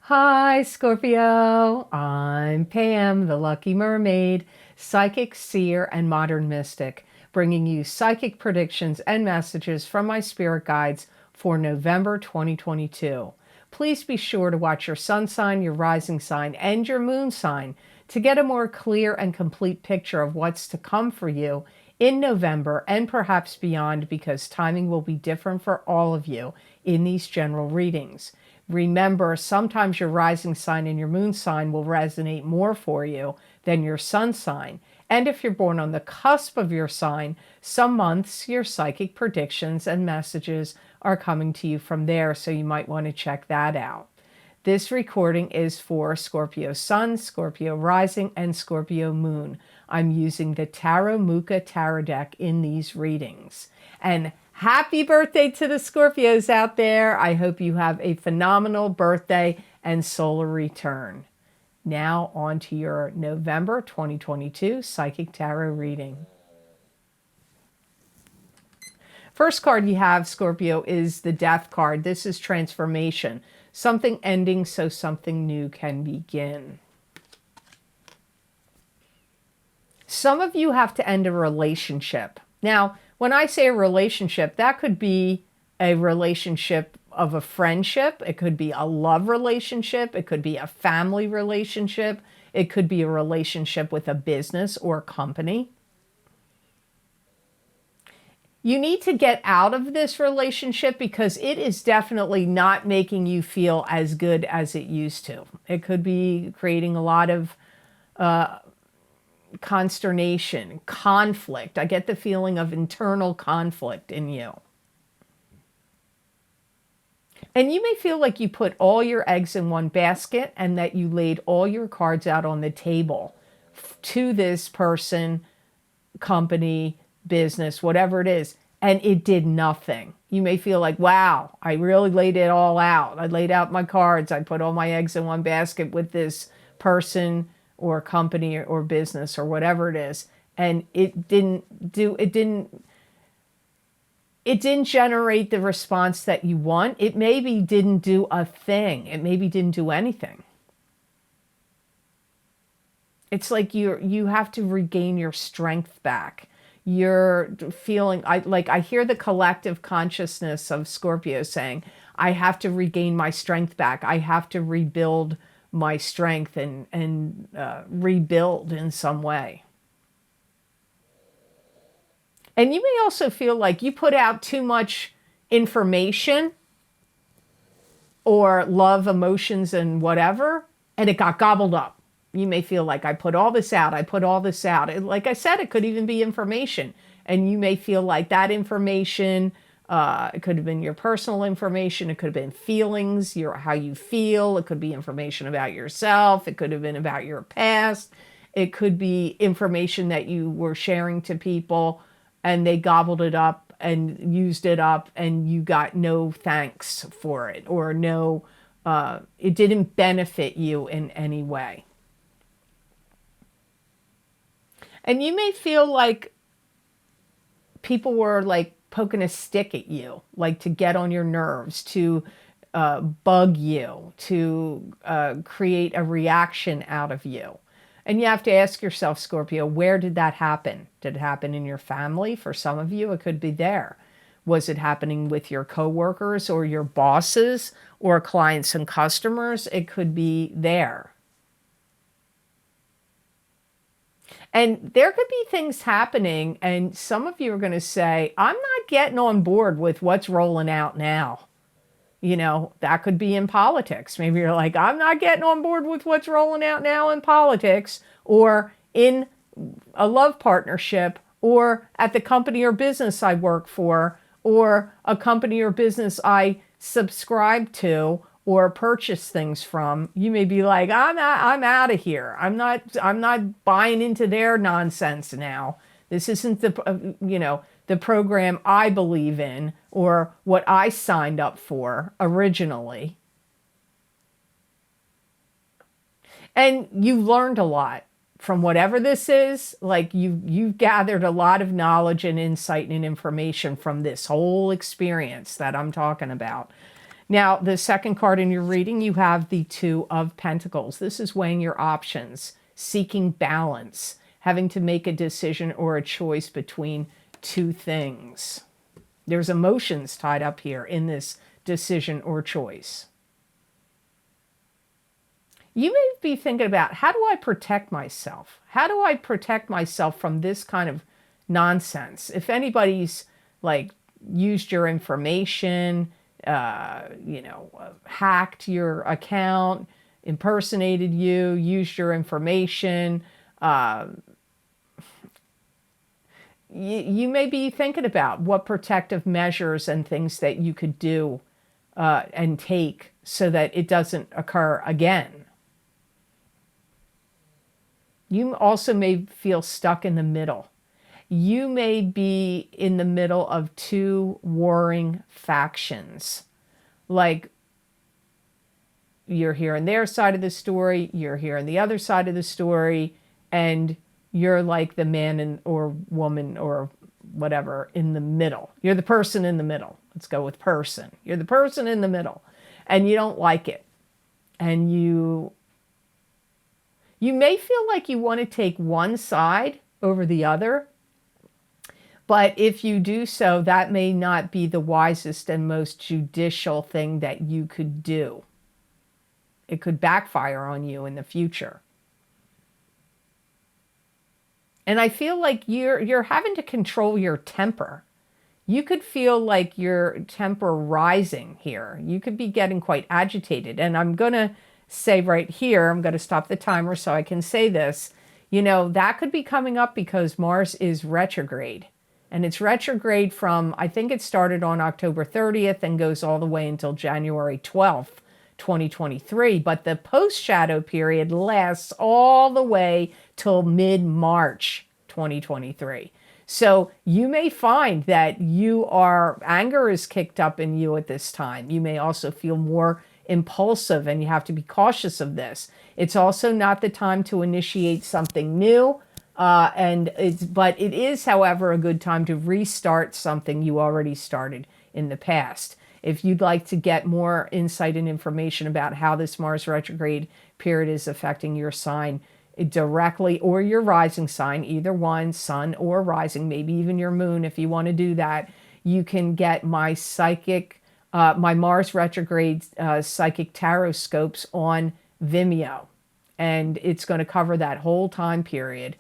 Hi, Scorpio. I'm Pam, the Lucky Mermaid, psychic, seer, and modern mystic, bringing you psychic predictions and messages from my spirit guides for November 2022. Please be sure to watch your sun sign, your rising sign, and your moon sign to get a more clear and complete picture of what's to come for you in November and perhaps beyond, because timing will be different for all of you in these general readings. Remember, sometimes your rising sign and your moon sign will resonate more for you than your sun sign. And if you're born on the cusp of your sign, some months your psychic predictions and messages are coming to you from there, so you might want to check that out. This recording is for Scorpio Sun, Scorpio Rising, and Scorpio Moon. I'm using the Tarot Mucha Tarot deck in these readings. And happy birthday to the Scorpios out there. I hope you have a phenomenal birthday and solar return. Now on to your November 2022 Psychic Tarot reading. First card you have, Scorpio, is the Death card. This is transformation. Something ending so something new can begin. Some of you have to end a relationship. Now, when I say a relationship, that could be a relationship of a friendship. It could be a love relationship. It could be a family relationship. It could be a relationship with a business or a company. You need to get out of this relationship because it is definitely not making you feel as good as it used to. It could be creating a lot of consternation, conflict. I get the feeling of internal conflict in you. And you may feel like you put all your eggs in one basket and that you laid all your cards out on the table to this person, company, business, whatever it is, and it did nothing. You may feel like, wow, I really laid it all out. I laid out my cards. I put all my eggs in one basket with this person or company or business or whatever it is, and it didn't generate the response that you want. It maybe didn't do a thing. It maybe didn't do anything. It's like you have to regain your strength back. You're feeling, I hear the collective consciousness of Scorpio saying, I have to regain my strength back. I have to rebuild my strength and rebuild in some way. And you may also feel like you put out too much information or love, emotions, and whatever, and it got gobbled up. You may feel like I put all this out. And like I said, it could even be information. And you may feel like that information, it could have been your personal information. It could have been feelings, how you feel. It could be information about yourself. It could have been about your past. It could be information that you were sharing to people and they gobbled it up and used it up and you got no thanks for it, or no, it didn't benefit you in any way. And you may feel like people were like poking a stick at you, like to get on your nerves, to bug you, to create a reaction out of you. And you have to ask yourself, Scorpio, where did that happen? Did it happen in your family? For some of you, it could be there. Was it happening with your coworkers or your bosses or clients and customers? It could be there. And there could be things happening, and some of you are going to say, I'm not getting on board with what's rolling out now. You know, that could be in politics. Maybe you're like, I'm not getting on board with what's rolling out now in politics, or in a love partnership, or at the company or business I work for, or a company or business I subscribe to or purchase things from. You may be like, I'm out of here. I'm not buying into their nonsense now. This isn't the program I believe in or what I signed up for originally. And you learned a lot from whatever this is. Like you've gathered a lot of knowledge and insight and information from this whole experience that I'm talking about. Now, the second card in your reading, you have the Two of Pentacles. This is weighing your options, seeking balance, having to make a decision or a choice between two things. There's emotions tied up here in this decision or choice. You may be thinking about, how do I protect myself? How do I protect myself from this kind of nonsense? If anybody's like used your information, hacked your account, impersonated you, used your information, you may be thinking about what protective measures and things that you could do and take so that it doesn't occur again. You also may feel stuck in the middle. You may be in the middle of two warring factions. Like, you're hearing their side of the story, you're hearing the other side of the story, and you're like the man or woman or whatever in the middle. You're the person in the middle. Let's go with person. You're the person in the middle, and you don't like it. And you may feel like you want to take one side over the other, but if you do so, that may not be the wisest and most judicial thing that you could do. It could backfire on you in the future. And I feel like you're having to control your temper. You could feel like your temper rising here. You could be getting quite agitated. And I'm going to say right here, I'm going to stop the timer so I can say this. That could be coming up because Mars is retrograde. And it's retrograde from, I think it started on October 30th and goes all the way until January 12th, 2023. But the post-shadow period lasts all the way till mid-March 2023. So you may find that anger is kicked up in you at this time. You may also feel more impulsive, and you have to be cautious of this. It's also not the time to initiate something new. But it is, however, a good time to restart something you already started in the past. If you'd like to get more insight and information about how this Mars retrograde period is affecting your sign directly, or your rising sign, either one, sun or rising, maybe even your moon, if you want to do that, you can get my my Mars retrograde psychic tarot scopes on Vimeo. And it's going to cover that whole time period.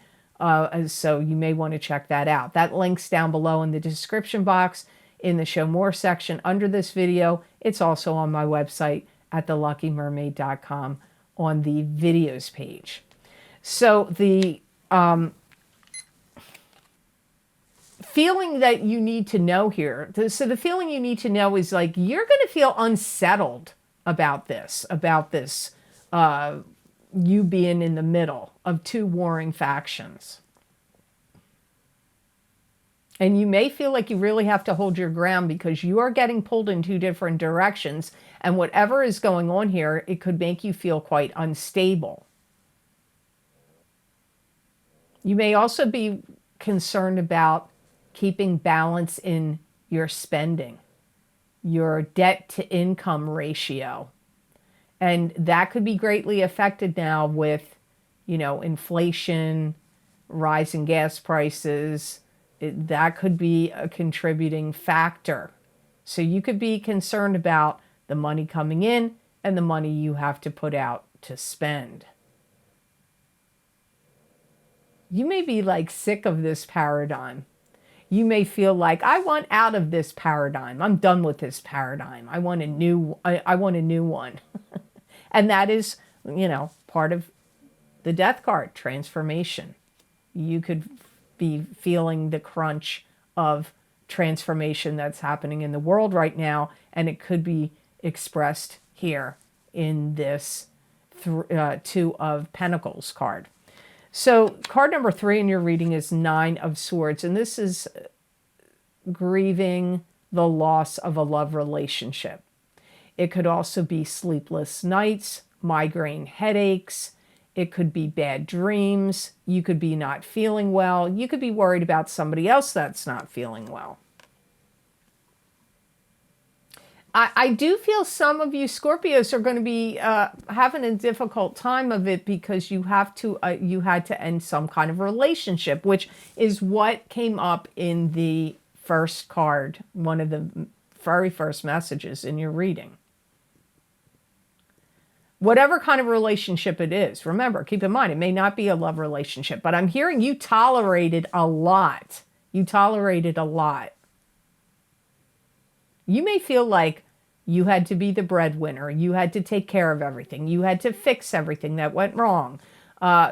So you may want to check that out. That link's down below in the description box in the Show More section under this video. It's also on my website at theluckymermaid.com on the videos page. So the feeling that you need to know here, the feeling you need to know is like you're going to feel unsettled about this, you being in the middle of two warring factions. And you may feel like you really have to hold your ground because you are getting pulled in two different directions. And whatever is going on here, it could make you feel quite unstable. You may also be concerned about keeping balance in your spending, your debt to income ratio. And that could be greatly affected now with, inflation, rising gas prices. That could be a contributing factor. So you could be concerned about the money coming in and the money you have to put out to spend. You may be like sick of this paradigm. You may feel like, I want out of this paradigm. I'm done with this paradigm. I want a new one. And that is, part of the death card, transformation. You could be feeling the crunch of transformation that's happening in the world right now, and it could be expressed here in this Two of Pentacles card. So card number 3 in your reading is Nine of Swords, and this is grieving the loss of a love relationship. It could also be sleepless nights, migraine headaches. It could be bad dreams. You could be not feeling well. You could be worried about somebody else that's not feeling well. I do feel some of you Scorpios are going to be having a difficult time of it because you had to end some kind of relationship, which is what came up in the first card, one of the very first messages in your reading. Whatever kind of relationship it is, remember, keep in mind, it may not be a love relationship, but I'm hearing you tolerated a lot. You tolerated a lot. You may feel like you had to be the breadwinner. You had to take care of everything. You had to fix everything that went wrong.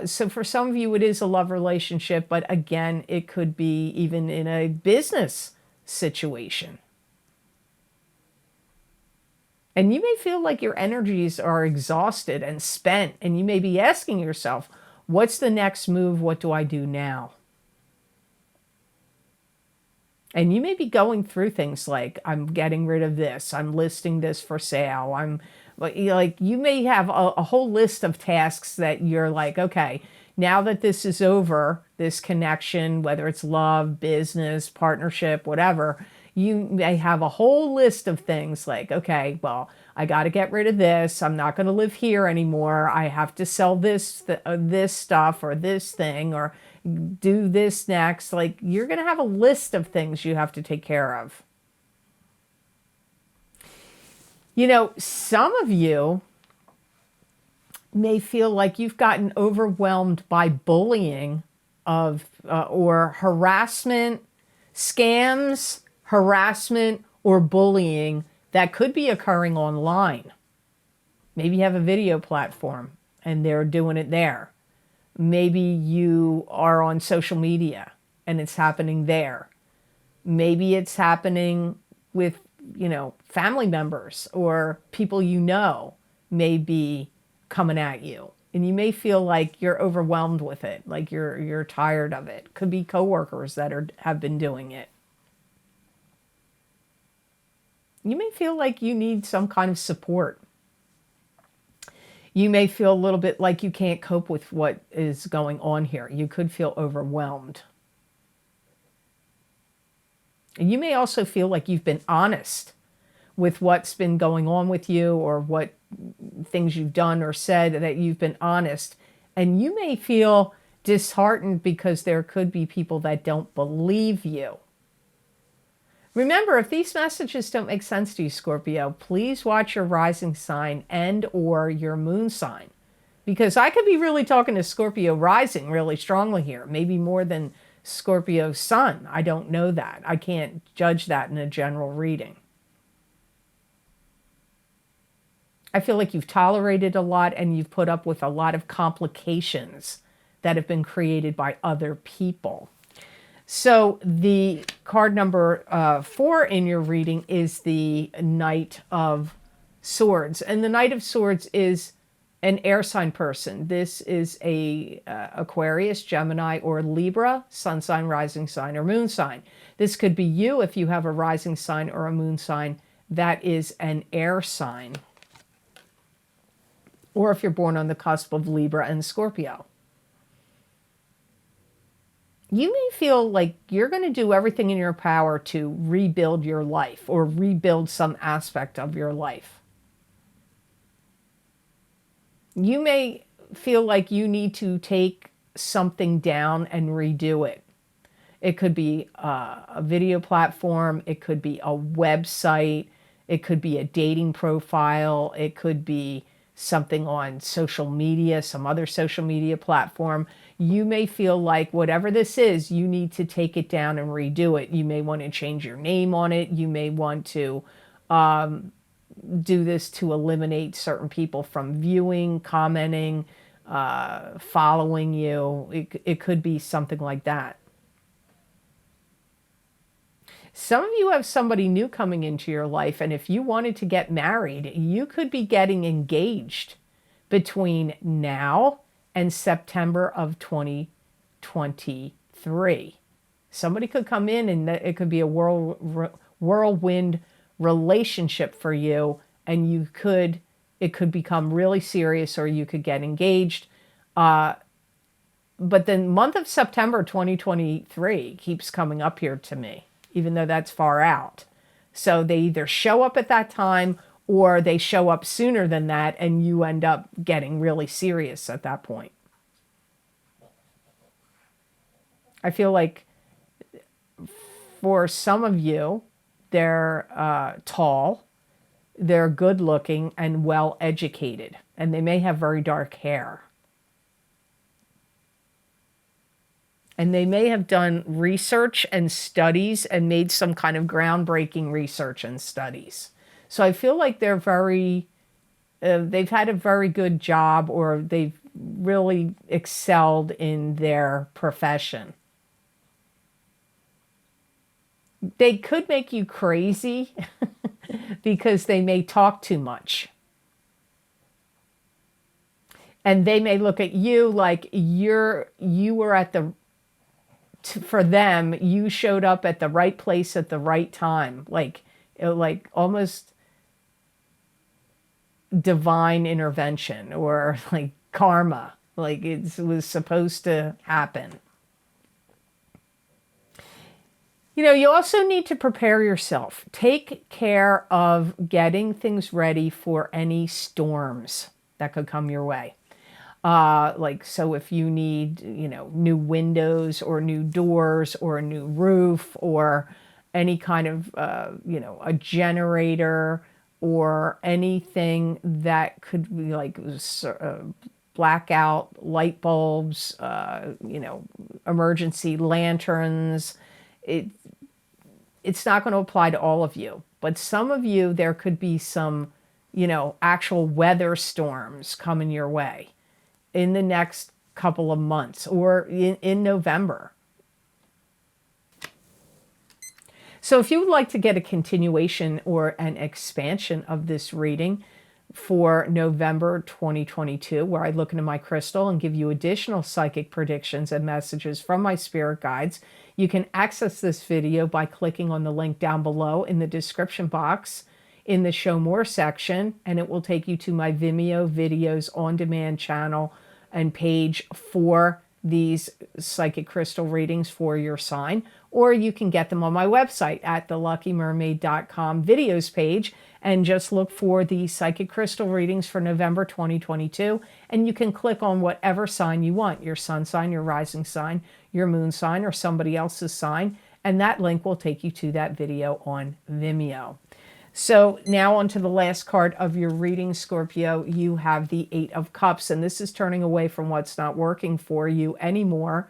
So for some of you, it is a love relationship, but again, it could be even in a business situation. And you may feel like your energies are exhausted and spent, and you may be asking yourself, what's the next move? What do I do now? And you may be going through things like, I'm getting rid of this, I'm listing this for sale, you may have a whole list of tasks that you're like, okay, now that this is over, this connection, whether it's love, business, partnership, whatever, you may have a whole list of things like, okay, well, I got to get rid of this. I'm not going to live here anymore. I have to sell this stuff or this thing or do this next. Like, you're going to have a list of things you have to take care of. You know, some of you may feel like you've gotten overwhelmed by bullying or harassment, scams, harassment, or bullying that could be occurring online. Maybe you have a video platform and they're doing it there. Maybe you are on social media and it's happening there. Maybe it's happening with, family members or people may be coming at you. And you may feel like you're overwhelmed with it, like you're tired of it. Could be coworkers that have been doing it. You may feel like you need some kind of support. You may feel a little bit like you can't cope with what is going on here. You could feel overwhelmed. And you may also feel like you've been honest with what's been going on with you or what things you've done or said, that you've been honest. And you may feel disheartened because there could be people that don't believe you. Remember, if these messages don't make sense to you, Scorpio, please watch your rising sign and or your moon sign. Because I could be really talking to Scorpio rising really strongly here, maybe more than Scorpio sun. I don't know that. I can't judge that in a general reading. I feel like you've tolerated a lot and you've put up with a lot of complications that have been created by other people. So the card number 4 in your reading is the Knight of Swords. And the Knight of Swords is an air sign person. This is a Aquarius, Gemini, or Libra, sun sign, rising sign, or moon sign. This could be you if you have a rising sign or a moon sign that is an air sign. Or if you're born on the cusp of Libra and Scorpio. You may feel like you're going to do everything in your power to rebuild your life or rebuild some aspect of your life. You may feel like you need to take something down and redo it. It could be a video platform. It could be a website. It could be a dating profile. It could be something on social media, some other social media platform. You may feel like whatever this is, you need to take it down and redo it. You may want to change your name on it. You may want to do this to eliminate certain people from viewing, commenting, following you. It could be something like that. Some of you have somebody new coming into your life, and if you wanted to get married, you could be getting engaged between now and September of 2023. Somebody could come in and it could be a whirlwind relationship for you, and it could become really serious, or you could get engaged. But the month of September 2023 keeps coming up here to me, even though that's far out. So they either show up at that time or they show up sooner than that, and you end up getting really serious at that point. I feel like for some of you, they're tall, they're good looking and well educated, and they may have very dark hair. And they may have done research and studies and made some kind of groundbreaking research and studies. So I feel like they're they've had a very good job, or they've really excelled in their profession. They could make you crazy because they may talk too much. And they may look at you like you were at the, for them, you showed up at the right place at the right time. Like almost divine intervention, or like karma. Like it was supposed to happen. You know, you also need to prepare yourself. Take care of getting things ready for any storms that could come your way. So if you need, new windows or new doors or a new roof or any kind of, a generator or anything that could be like blackout light bulbs, emergency lanterns. It's not going to apply to all of you, but some of you, there could be some, actual weather storms coming your way in the next couple of months or in November. So if you would like to get a continuation or an expansion of this reading for November 2022, where I look into my crystal and give you additional psychic predictions and messages from my spirit guides, you can access this video by clicking on the link down below in the description box in the Show More section, and it will take you to my Vimeo videos on demand channel and page for these psychic crystal readings for your sign, or you can get them on my website at theluckymermaid.com videos page and just look for the psychic crystal readings for November 2022, and you can click on whatever sign you want, your sun sign, your rising sign, your moon sign, or somebody else's sign, and that link will take you to that video on Vimeo. So now on to the last card of your reading, Scorpio. You have the Eight of Cups, and this is turning away from what's not working for you anymore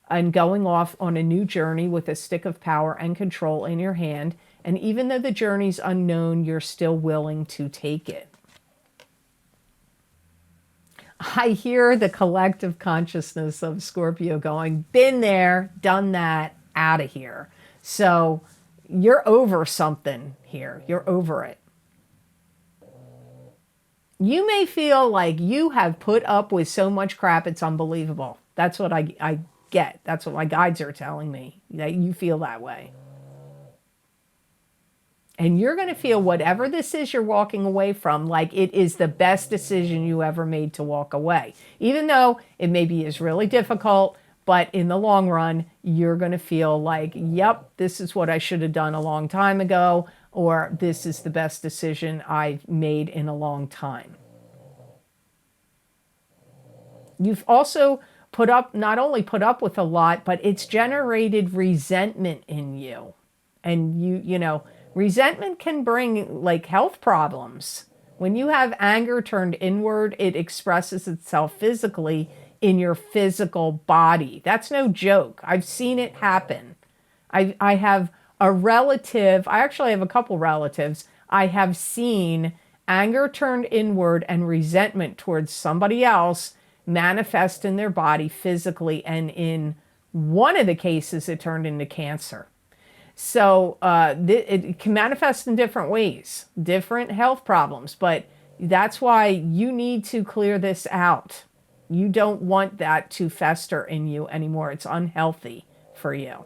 and going off on a new journey with a stick of power and control in your hand. And even though the journey's unknown, you're still willing to take it. I hear the collective consciousness of Scorpio going, been there, done that, out of here. So you're over something here. You're over it. You may feel like you have put up with so much crap, it's unbelievable. That's what I get. That's what my guides are telling me, that you feel that way. And you're going to feel whatever this is you're walking away from, like it is the best decision you ever made to walk away. Even though it maybe is really difficult, but in the long run, you're going to feel like, yep, this is what I should have done a long time ago, or this is the best decision I've made in a long time. You've also not only put up with a lot, but it's generated resentment in you. And resentment can bring like health problems. When you have anger turned inward, it expresses itself physically in your physical body. That's no joke. I've seen it happen. I have a relative, I actually have a couple relatives, I have seen anger turned inward and resentment towards somebody else manifest in their body physically, and in one of the cases it turned into cancer. So it can manifest in different ways, different health problems, but that's why you need to clear this out. You don't want that to fester in you anymore. It's unhealthy for you.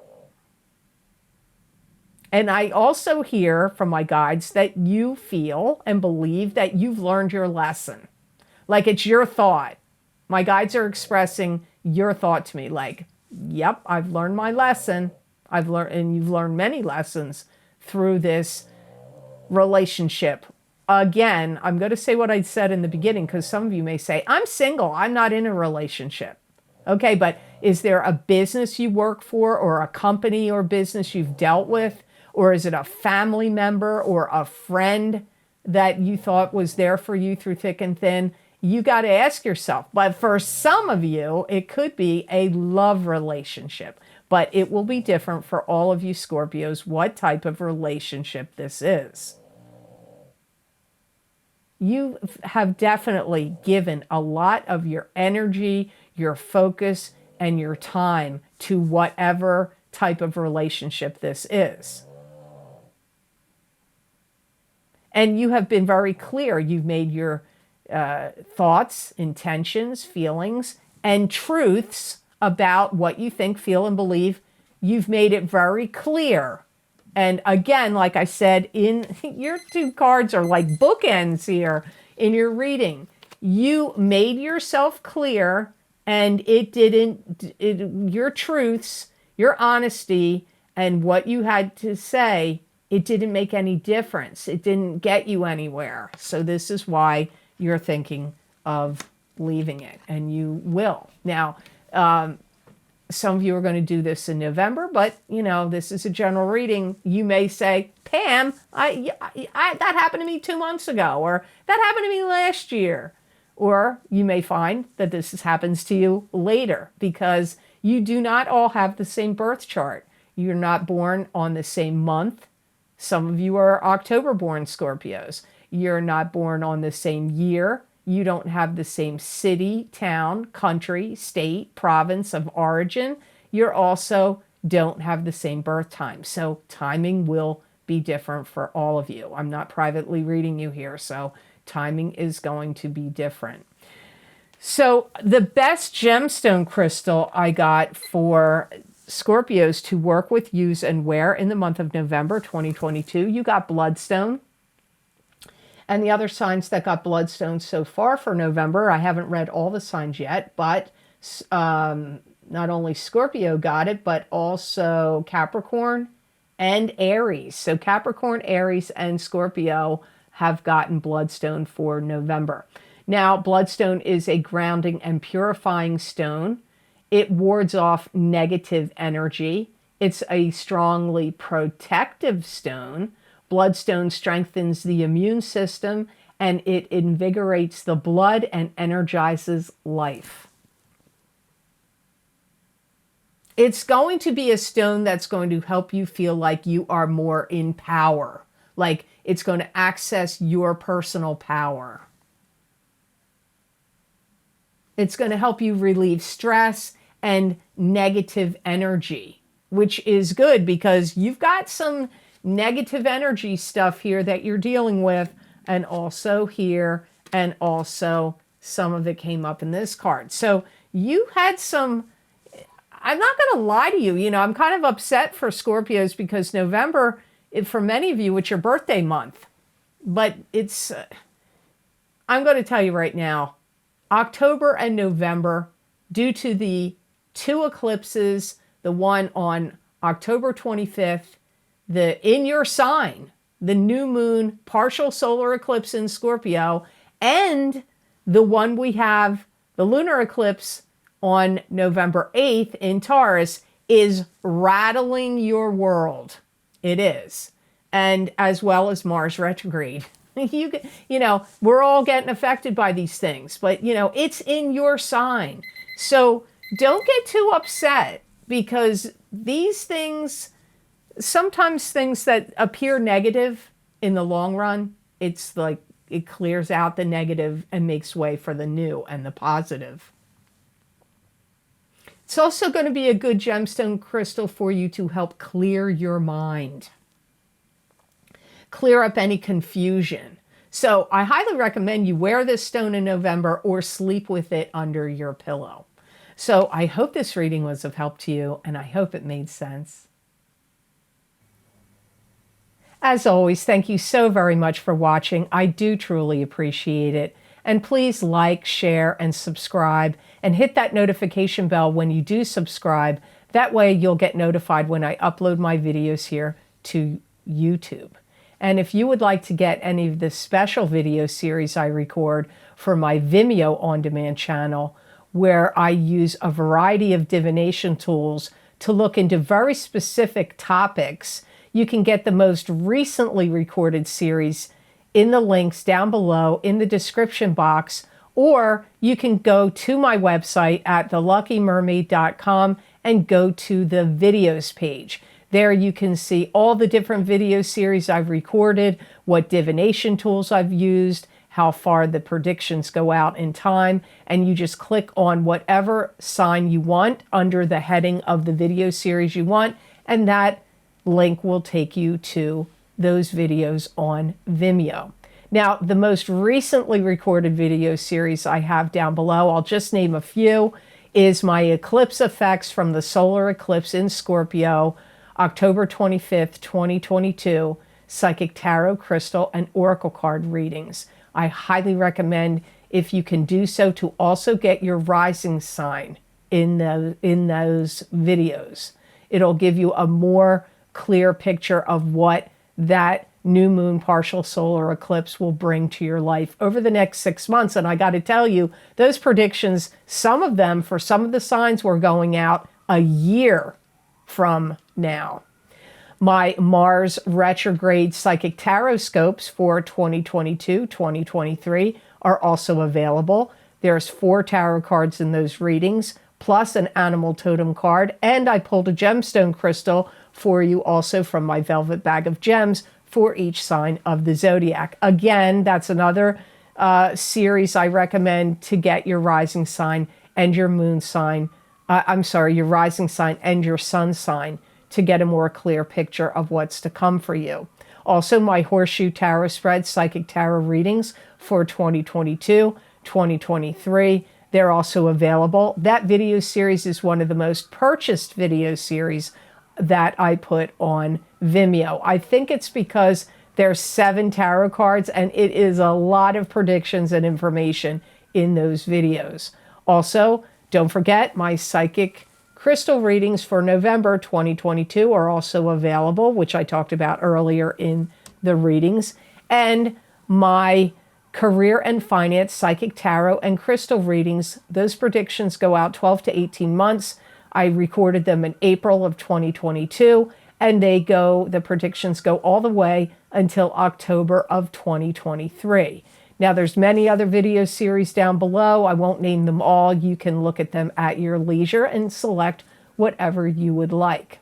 And I also hear from my guides that you feel and believe that you've learned your lesson. Like it's your thought. My guides are expressing your thought to me like, yep, I've learned my lesson. I've learned, and you've learned many lessons through this relationship. Again, I'm going to say what I said in the beginning because some of you may say, I'm single, I'm not in a relationship. Okay, but is there a business you work for or a company or business you've dealt with? Or is it a family member or a friend that you thought was there for you through thick and thin? You got to ask yourself. But for some of you, it could be a love relationship. But it will be different for all of you Scorpios what type of relationship this is. You have definitely given a lot of your energy, your focus, and your time to whatever type of relationship this is. And you have been very clear. You've made your thoughts, intentions, feelings, and truths about what you think, feel, and believe. You've made it very clear. And again, like I said, in your two cards are like bookends here in your reading. You made yourself clear, and your truths, your honesty, and what you had to say, it didn't make any difference. It didn't get you anywhere. So this is why you're thinking of leaving it, and you will. Now, some of you are going to do this in November, but, you know, this is a general reading. You may say, Pam, that happened to me 2 months ago, or that happened to me last year. Or you may find that this happens to you later because you do not all have the same birth chart. You're not born on the same month. Some of you are October-born Scorpios. You're not born on the same year. You don't have the same city, town, country, state, province of origin. You also don't have the same birth time. So timing will be different for all of you. I'm not privately reading you here, so timing is going to be different. So the best gemstone crystal I got for Scorpios to work with, use, and wear in the month of November 2022, you got bloodstone. And the other signs that got bloodstone so far for November, I haven't read all the signs yet, but not only Scorpio got it, but also Capricorn and Aries. So Capricorn, Aries, and Scorpio have gotten bloodstone for November. Now, bloodstone is a grounding and purifying stone. It wards off negative energy. It's a strongly protective stone. Bloodstone strengthens the immune system, and it invigorates the blood and energizes life. It's going to be a stone that's going to help you feel like you are more in power, like it's going to access your personal power. It's going to help you relieve stress and negative energy, which is good because you've got some negative energy stuff here that you're dealing with, and also here, and also some of it came up in this card. So you had some, I'm not going to lie to you, you know, I'm kind of upset for Scorpios because November, for many of you, it's your birthday month. But it's, I'm going to tell you right now, October and November, due to the two eclipses, the one on October 25th, in your sign, the new moon partial solar eclipse in Scorpio, and the one we have, the lunar eclipse on November 8th in Taurus, is rattling your world. It is. And as well as Mars retrograde. You know, we're all getting affected by these things, but, you know, it's in your sign. So don't get too upset because these things, sometimes things that appear negative in the long run, it's like it clears out the negative and makes way for the new and the positive. It's also going to be a good gemstone crystal for you to help clear your mind. Clear up any confusion. So I highly recommend you wear this stone in November or sleep with it under your pillow. So I hope this reading was of help to you, and I hope it made sense. As always, thank you so very much for watching. I do truly appreciate it. And please like, share, and subscribe, and hit that notification bell when you do subscribe. That way you'll get notified when I upload my videos here to YouTube. And if you would like to get any of the special video series I record for my Vimeo on-demand channel, where I use a variety of divination tools to look into very specific topics, you can get the most recently recorded series in the links down below in the description box, or you can go to my website at theluckymermaid.com and go to the videos page. There you can see all the different video series I've recorded, what divination tools I've used, how far the predictions go out in time, and you just click on whatever sign you want under the heading of the video series you want, and that link will take you to those videos on Vimeo. Now, the most recently recorded video series I have down below, I'll just name a few, is my eclipse effects from the solar eclipse in Scorpio, October 25th, 2022, psychic tarot, crystal, and oracle card readings. I highly recommend, if you can do so, to also get your rising sign in those videos. It'll give you a more clear picture of what that new moon partial solar eclipse will bring to your life over the next 6 months. And I got to tell you, those predictions, some of them for some of the signs were going out a year from now. My Mars retrograde psychic tarot scopes for 2022-2023 are also available. There's 4 tarot cards in those readings, plus an animal totem card, and I pulled a gemstone crystal for you also from my velvet bag of gems for each sign of the zodiac. Again, that's another series I recommend to get your rising sign and your moon sign. Your rising sign and your sun sign to get a more clear picture of what's to come for you. Also, my Horseshoe Tarot Spread Psychic Tarot readings for 2022-2023. They're also available. That video series is one of the most purchased video series that I put on Vimeo. I think it's because there's 7 tarot cards and it is a lot of predictions and information in those videos. Also, don't forget my psychic crystal readings for November 2022 are also available, which I talked about earlier in the readings. And my career and finance psychic tarot and crystal readings, those predictions go out 12 to 18 months. I recorded them in April of 2022, and the predictions go all the way until October of 2023. Now, there's many other video series down below. I won't name them all. You can look at them at your leisure and select whatever you would like.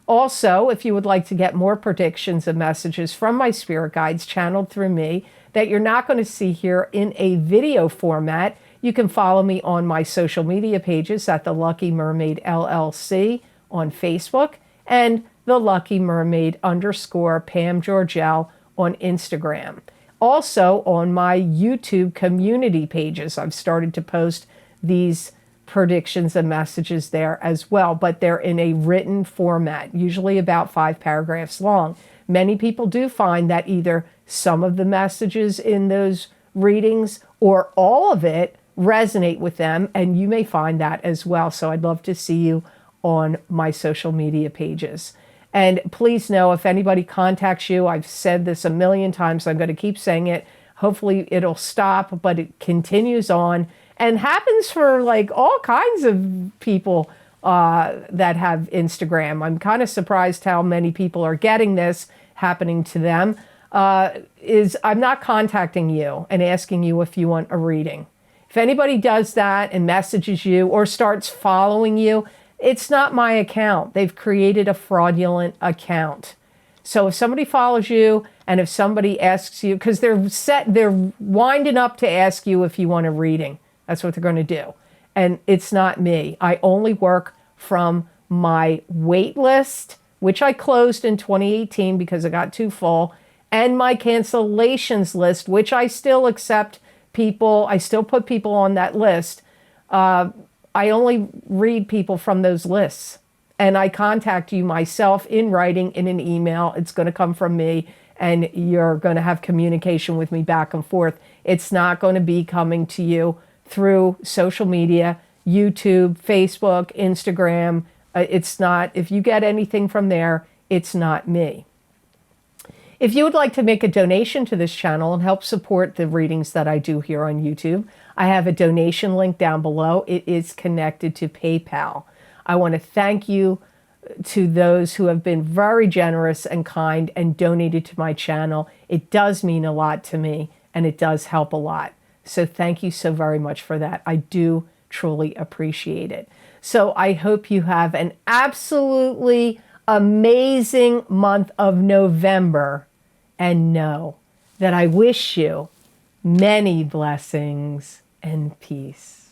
Also, if you would like to get more predictions and messages from my spirit guides channeled through me that you're not going to see here in a video format, you can follow me on my social media pages at The Lucky Mermaid LLC on Facebook and The Lucky Mermaid _ Pam Georgel on Instagram. Also, on my YouTube community pages, I've started to post these predictions and messages there as well, but they're in a written format, usually about 5 paragraphs long. Many people do find that either some of the messages in those readings or all of it resonate with them, and you may find that as well. So I'd love to see you on my social media pages. And please know, if anybody contacts you, I've said this a million times, I'm going to keep saying it. Hopefully it'll stop, but it continues on and happens for like all kinds of people that have Instagram. I'm kind of surprised how many people are getting this happening to them. I'm not contacting you and asking you if you want a reading. If anybody does that and messages you or starts following you, it's not my account. They've created a fraudulent account. So if somebody follows you and if somebody asks you, because they're winding up to ask you if you want a reading. That's what they're going to do. And it's not me. I only work from my wait list, which I closed in 2018 because it got too full, and my cancellations list, which I still accept people. I still put people on that list. I only read people from those lists, and I contact you myself in writing in an email. It's going to come from me, and you're going to have communication with me back and forth. It's not going to be coming to you through social media, YouTube, Facebook, Instagram. It's not, if you get anything from there, it's not me. If you would like to make a donation to this channel and help support the readings that I do here on YouTube, I have a donation link down below. It is connected to PayPal. I want to thank you to those who have been very generous and kind and donated to my channel. It does mean a lot to me, and it does help a lot. So thank you so very much for that. I do truly appreciate it. So I hope you have an absolutely amazing month of November, and know that I wish you many blessings and peace.